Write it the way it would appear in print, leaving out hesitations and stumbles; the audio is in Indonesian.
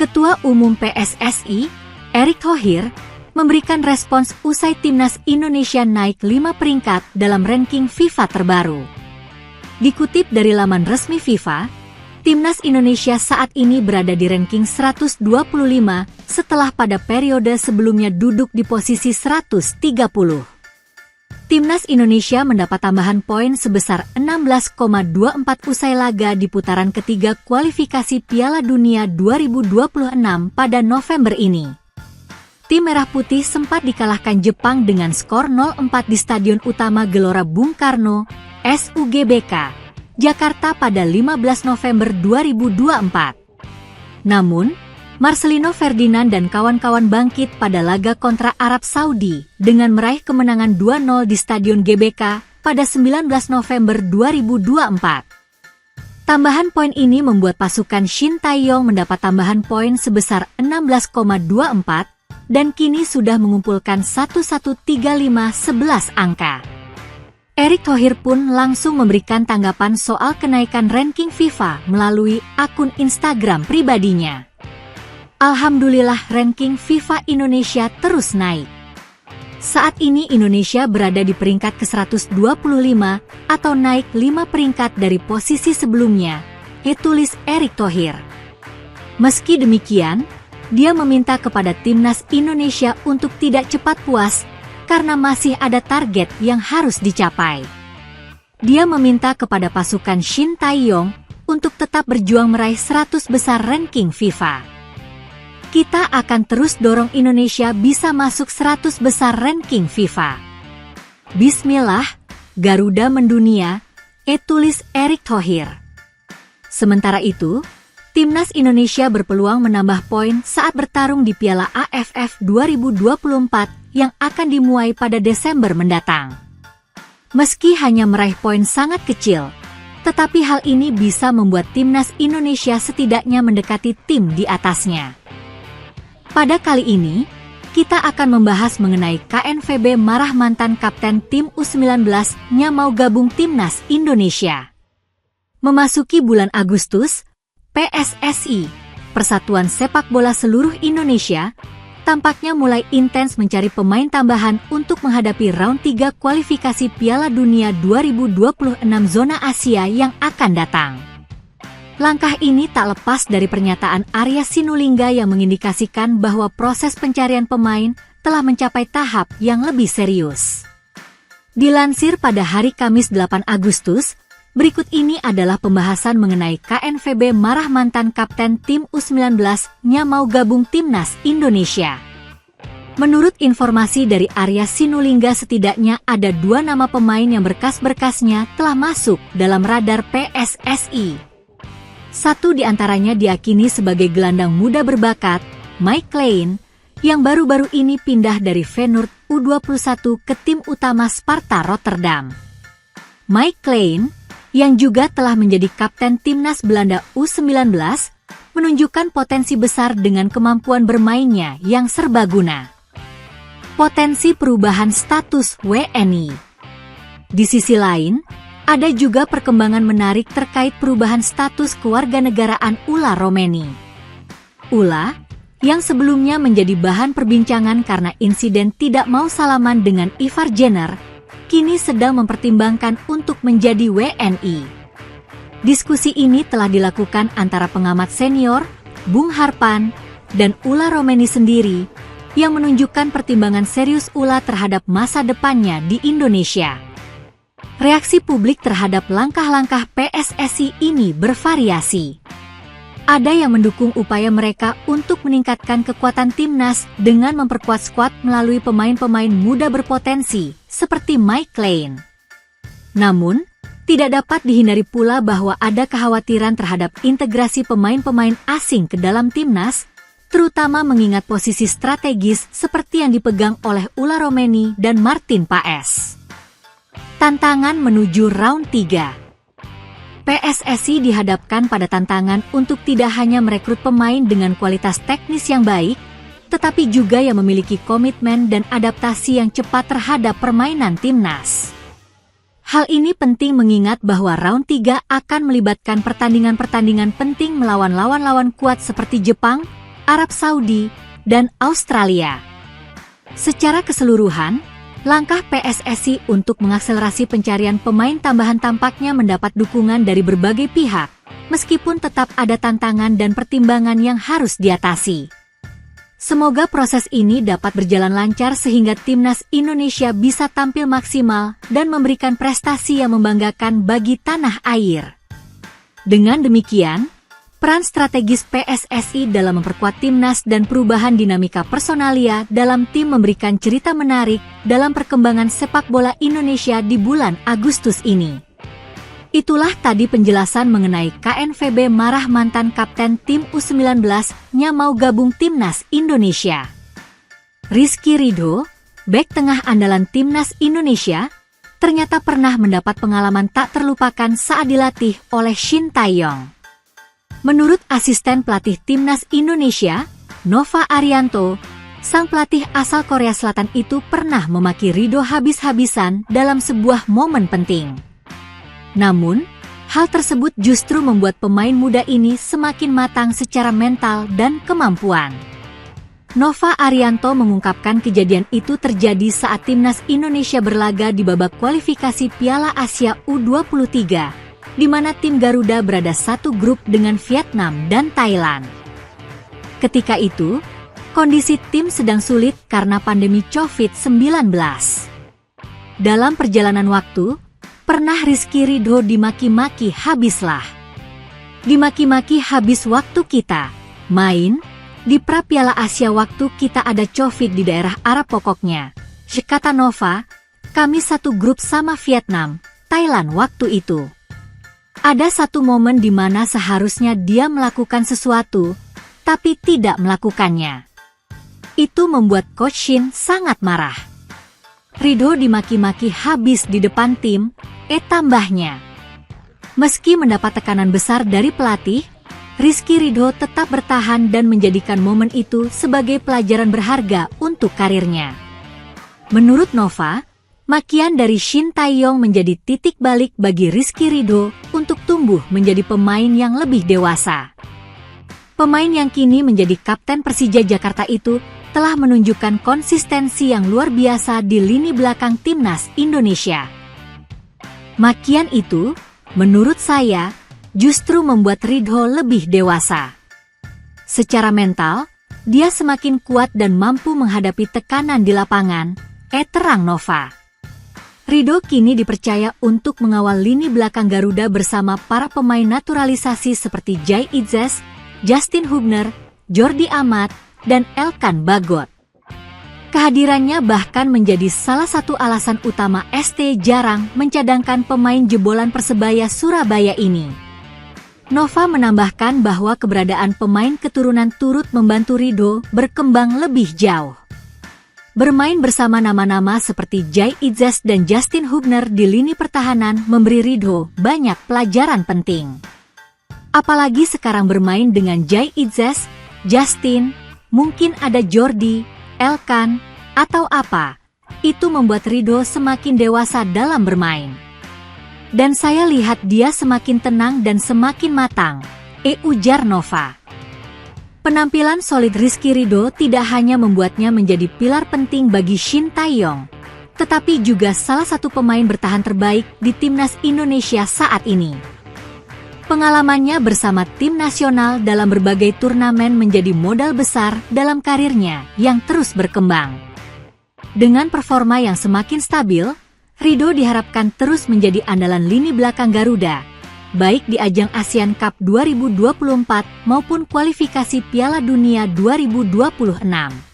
Ketua Umum PSSI, Erick Thohir, memberikan respons usai Timnas Indonesia naik 5 peringkat dalam ranking FIFA terbaru. Dikutip dari laman resmi FIFA, Timnas Indonesia saat ini berada di ranking 125 setelah pada periode sebelumnya duduk di posisi 130. Timnas Indonesia mendapat tambahan poin sebesar 16,24 usai laga di putaran ketiga kualifikasi Piala Dunia 2026 pada November ini. Tim Merah Putih sempat dikalahkan Jepang dengan skor 0-4 di Stadion Utama Gelora Bung Karno, SUGBK, Jakarta pada 15 November 2024. Namun, Marcelino Ferdinand dan kawan-kawan bangkit pada laga kontra Arab Saudi dengan meraih kemenangan 2-0 di Stadion GBK pada 19 November 2024. Tambahan poin ini membuat pasukan Shin Tae-yong mendapat tambahan poin sebesar 16,24 dan kini sudah mengumpulkan 1135-11 angka. Erick Thohir pun langsung memberikan tanggapan soal kenaikan ranking FIFA melalui akun Instagram pribadinya. Alhamdulillah ranking FIFA Indonesia terus naik. Saat ini Indonesia berada di peringkat ke-125 atau naik 5 peringkat dari posisi sebelumnya, tulis Erick Thohir. Meski demikian, dia meminta kepada Timnas Indonesia untuk tidak cepat puas karena masih ada target yang harus dicapai. Dia meminta kepada pasukan Shin Tae-yong untuk tetap berjuang meraih 100 besar ranking FIFA. Kita akan terus dorong Indonesia bisa masuk 100 besar ranking FIFA. Bismillah, Garuda mendunia, tulis Erick Thohir. Sementara itu, Timnas Indonesia berpeluang menambah poin saat bertarung di Piala AFF 2024 yang akan dimuai pada Desember mendatang. Meski hanya meraih poin sangat kecil, tetapi hal ini bisa membuat Timnas Indonesia setidaknya mendekati tim di atasnya. Pada kali ini, kita akan membahas mengenai KNVB marah mantan kapten tim U19-nya mau gabung Timnas Indonesia. Memasuki bulan Agustus, PSSI, Persatuan Sepak Bola Seluruh Indonesia, tampaknya mulai intens mencari pemain tambahan untuk menghadapi round 3 kualifikasi Piala Dunia 2026 zona Asia yang akan datang. Langkah ini tak lepas dari pernyataan Arya Sinulinga yang mengindikasikan bahwa proses pencarian pemain telah mencapai tahap yang lebih serius. Dilansir pada hari Kamis 8 Agustus, berikut ini adalah pembahasan mengenai KNVB marah mantan kapten tim U19-nya mau gabung Timnas Indonesia. Menurut informasi dari Arya Sinulinga, setidaknya ada 2 nama pemain yang berkas-berkasnya telah masuk dalam radar PSSI. Satu di antaranya diakini sebagai gelandang muda berbakat, Mike Klein, yang baru-baru ini pindah dari Feyenoord U21 ke tim utama Sparta Rotterdam. Mike Klein, yang juga telah menjadi kapten Timnas Belanda U19, menunjukkan potensi besar dengan kemampuan bermainnya yang serbaguna. Potensi perubahan status WNI. Di sisi lain, ada juga perkembangan menarik terkait perubahan status kewarganegaraan Ula Romeni. Ula, yang sebelumnya menjadi bahan perbincangan karena insiden tidak mau salaman dengan Ivar Jenner, kini sedang mempertimbangkan untuk menjadi WNI. Diskusi ini telah dilakukan antara pengamat senior, Bung Harpan, dan Ula Romeni sendiri, yang menunjukkan pertimbangan serius Ula terhadap masa depannya di Indonesia. Reaksi publik terhadap langkah-langkah PSSI ini bervariasi. Ada yang mendukung upaya mereka untuk meningkatkan kekuatan timnas dengan memperkuat skuad melalui pemain-pemain muda berpotensi, seperti Mike Klein. Namun, tidak dapat dihindari pula bahwa ada kekhawatiran terhadap integrasi pemain-pemain asing ke dalam timnas, terutama mengingat posisi strategis seperti yang dipegang oleh Ula Romeni dan Martin Paes. Tantangan menuju round 3. PSSI dihadapkan pada tantangan untuk tidak hanya merekrut pemain dengan kualitas teknis yang baik, tetapi juga yang memiliki komitmen dan adaptasi yang cepat terhadap permainan timnas. Hal ini penting mengingat bahwa round 3 akan melibatkan pertandingan-pertandingan penting melawan lawan-lawan kuat seperti Jepang, Arab Saudi, dan Australia. Secara keseluruhan, langkah PSSI untuk mengakselerasi pencarian pemain tambahan tampaknya mendapat dukungan dari berbagai pihak, meskipun tetap ada tantangan dan pertimbangan yang harus diatasi. Semoga proses ini dapat berjalan lancar sehingga timnas Indonesia bisa tampil maksimal dan memberikan prestasi yang membanggakan bagi tanah air. Dengan demikian, peran strategis PSSI dalam memperkuat timnas dan perubahan dinamika personalia dalam tim memberikan cerita menarik dalam perkembangan sepak bola Indonesia di bulan Agustus ini. Itulah tadi penjelasan mengenai KNVB marah mantan kapten tim U19-nya mau gabung timnas Indonesia. Rizky Ridho, bek tengah andalan timnas Indonesia, ternyata pernah mendapat pengalaman tak terlupakan saat dilatih oleh Shin Tae-yong. Menurut asisten pelatih timnas Indonesia, Nova Arianto, sang pelatih asal Korea Selatan itu pernah memaki Ridho habis-habisan dalam sebuah momen penting. Namun, hal tersebut justru membuat pemain muda ini semakin matang secara mental dan kemampuan. Nova Arianto mengungkapkan kejadian itu terjadi saat timnas Indonesia berlaga di babak kualifikasi Piala Asia U23, di mana tim Garuda berada satu grup dengan Vietnam dan Thailand. Ketika itu, kondisi tim sedang sulit karena pandemi COVID-19. Dalam perjalanan waktu, pernah Rizky Ridho dimaki-maki habislah. Dimaki-maki habis waktu kita main di pra Piala Asia waktu kita ada COVID di daerah Arab pokoknya. Kata Nova, kami satu grup sama Vietnam, Thailand waktu itu. Ada satu momen di mana seharusnya dia melakukan sesuatu, tapi tidak melakukannya. Itu membuat Coach Shin sangat marah. Ridho dimaki-maki habis di depan tim, tambahnya. Meski mendapat tekanan besar dari pelatih, Rizky Ridho tetap bertahan dan menjadikan momen itu sebagai pelajaran berharga untuk karirnya. Menurut Nova, makian dari Shin Tae-yong menjadi titik balik bagi Rizky Ridho untuk tumbuh menjadi pemain yang lebih dewasa. Pemain yang kini menjadi kapten Persija Jakarta itu telah menunjukkan konsistensi yang luar biasa di lini belakang timnas Indonesia. Makian itu, menurut saya, justru membuat Ridho lebih dewasa. Secara mental, dia semakin kuat dan mampu menghadapi tekanan di lapangan, terang Nova. Ridho kini dipercaya untuk mengawal lini belakang Garuda bersama para pemain naturalisasi seperti Jai Itzes, Justin Hubner, Jordi Amat, dan Elkan Bagot. Kehadirannya bahkan menjadi salah satu alasan utama ST jarang mencadangkan pemain jebolan Persebaya Surabaya ini. Nova menambahkan bahwa keberadaan pemain keturunan turut membantu Ridho berkembang lebih jauh. Bermain bersama nama-nama seperti Jai Itzes dan Justin Hubner di lini pertahanan memberi Ridho banyak pelajaran penting. Apalagi sekarang bermain dengan Jai Itzes, Justin, mungkin ada Jordi, Elkan, atau apa, itu membuat Ridho semakin dewasa dalam bermain. Dan saya lihat dia semakin tenang dan semakin matang, ujar Nova. Penampilan solid Rizky Ridho tidak hanya membuatnya menjadi pilar penting bagi Shin Tae-yong, tetapi juga salah satu pemain bertahan terbaik di timnas Indonesia saat ini. Pengalamannya bersama tim nasional dalam berbagai turnamen menjadi modal besar dalam karirnya yang terus berkembang. Dengan performa yang semakin stabil, Ridho diharapkan terus menjadi andalan lini belakang Garuda, baik di ajang ASEAN Cup 2024 maupun kualifikasi Piala Dunia 2026.